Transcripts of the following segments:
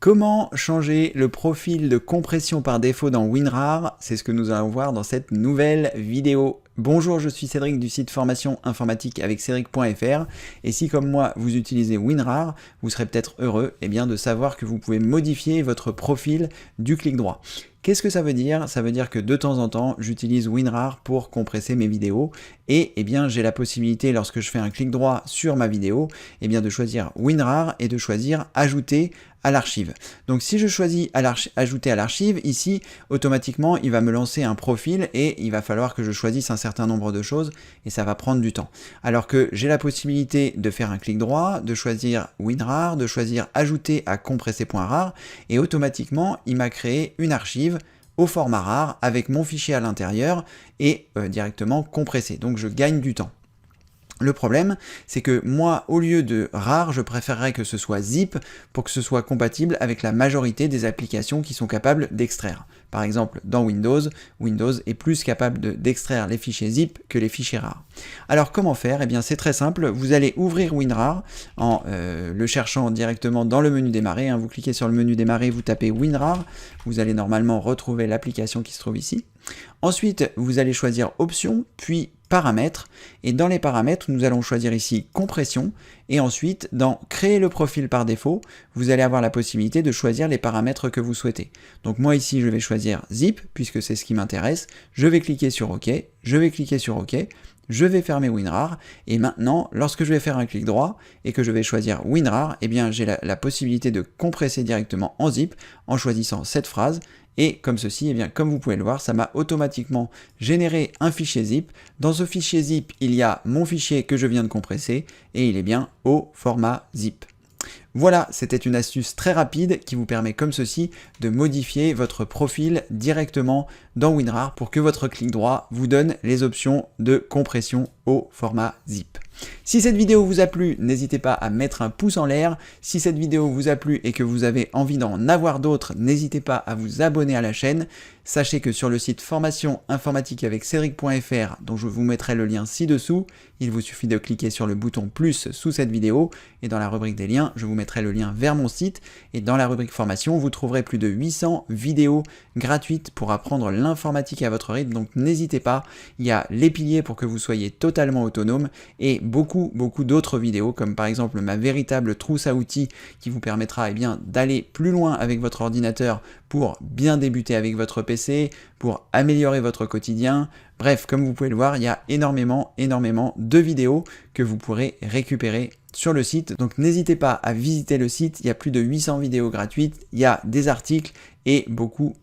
Comment changer le profil de compression par défaut dans WinRAR? C'est ce que nous allons voir dans cette nouvelle vidéo. Bonjour, je suis Cédric du site formation informatique avec Cédric.fr et si comme moi vous utilisez WinRAR, vous serez peut-être heureux de savoir que vous pouvez modifier votre profil du clic droit. Qu'est-ce que ça veut dire? Ça veut dire que de temps en temps, j'utilise WinRAR pour compresser mes vidéos et j'ai la possibilité, lorsque je fais un clic droit sur ma vidéo, de choisir WinRAR et de choisir ajouter à l'archive. Donc si je choisis ajouter à l'archive, ici, automatiquement, il va me lancer un profil et il va falloir que je choisisse un certain nombre de choses et ça va prendre du temps. Alors que j'ai la possibilité de faire un clic droit, de choisir WinRAR, de choisir ajouter à compresser.rar et automatiquement, il m'a créé une archive au format RAR avec mon fichier à l'intérieur et directement compressé. Donc je gagne du temps. Le problème, c'est que moi, au lieu de RAR, je préférerais que ce soit zip pour que ce soit compatible avec la majorité des applications qui sont capables d'extraire. Par exemple, dans Windows, Windows est plus capable d'extraire les fichiers zip que les fichiers RAR. Alors comment faire? C'est très simple, vous allez ouvrir WinRAR en le cherchant directement dans le menu démarrer. Vous cliquez sur le menu démarrer, vous tapez WinRAR, vous allez normalement retrouver l'application qui se trouve ici. Ensuite, vous allez choisir Options, puis Paramètres, et dans les paramètres, nous allons choisir ici Compression, et ensuite, dans Créer le profil par défaut, vous allez avoir la possibilité de choisir les paramètres que vous souhaitez. Donc moi ici, je vais choisir Zip, puisque c'est ce qui m'intéresse, je vais cliquer sur OK, je vais cliquer sur OK, je vais fermer WinRAR, et maintenant, lorsque je vais faire un clic droit, et que je vais choisir WinRAR, j'ai la possibilité de compresser directement en zip, en choisissant cette phrase, et comme ceci, comme vous pouvez le voir, ça m'a automatiquement généré un fichier zip. Dans ce fichier zip, il y a mon fichier que je viens de compresser, et il est bien au format zip. Voilà, c'était une astuce très rapide qui vous permet comme ceci de modifier votre profil directement dans WinRAR pour que votre clic droit vous donne les options de compression au format zip. Si cette vidéo vous a plu, n'hésitez pas à mettre un pouce en l'air. Si cette vidéo vous a plu et que vous avez envie d'en avoir d'autres, n'hésitez pas à vous abonner à la chaîne. Sachez que sur le site formation informatique avec Cédric.fr, dont je vous mettrai le lien ci-dessous, il vous suffit de cliquer sur le bouton plus sous cette vidéo et dans la rubrique des liens, je vous mettrai le lien vers mon site et dans la rubrique formation, vous trouverez plus de 800 vidéos gratuites pour apprendre l'informatique à votre rythme. Donc n'hésitez pas, il y a les piliers pour que vous soyez totalement autonome et beaucoup d'autres vidéos comme par exemple ma véritable trousse à outils qui vous permettra d'aller plus loin avec votre ordinateur pour bien débuter avec votre PC, pour améliorer votre quotidien. Bref, comme vous pouvez le voir, il y a énormément de vidéos que vous pourrez récupérer sur le site. Donc n'hésitez pas à visiter le site, il y a plus de 800 vidéos gratuites, il y a des articles et beaucoup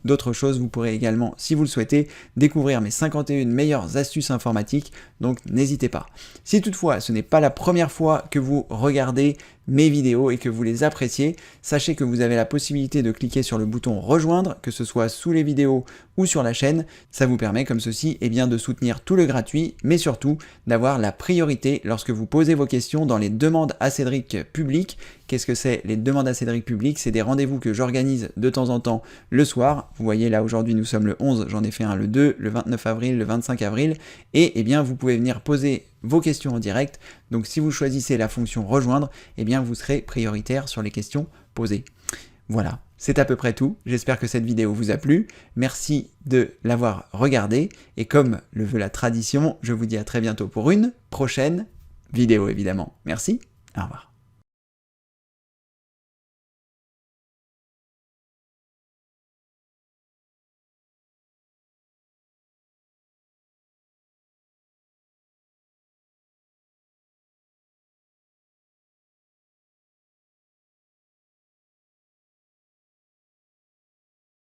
d'autres choses. Vous pourrez également, si vous le souhaitez, découvrir mes 51 meilleures astuces informatiques, donc n'hésitez pas. Si toutefois ce n'est pas la première fois que vous regardez mes vidéos et que vous les appréciez, sachez que vous avez la possibilité de cliquer sur le bouton rejoindre, que ce soit sous les vidéos ou sur la chaîne. Ça vous permet comme ceci de soutenir tout le gratuit, mais surtout d'avoir la priorité lorsque vous posez vos questions dans les demandes à Cédric publiques. Qu'est-ce que c'est les demandes à Cédric publiques? C'est des rendez-vous que j'organise de temps en temps le soir. Vous voyez là aujourd'hui nous sommes le 11, j'en ai fait un le 2, le 29 avril, le 25 avril et vous pouvez venir poser vos questions en direct. Donc si vous choisissez la fonction rejoindre, vous serez prioritaire sur les questions posées. Voilà, c'est à peu près tout. J'espère que cette vidéo vous a plu. Merci de l'avoir regardée et comme le veut la tradition, je vous dis à très bientôt pour une prochaine vidéo évidemment. Merci, au revoir.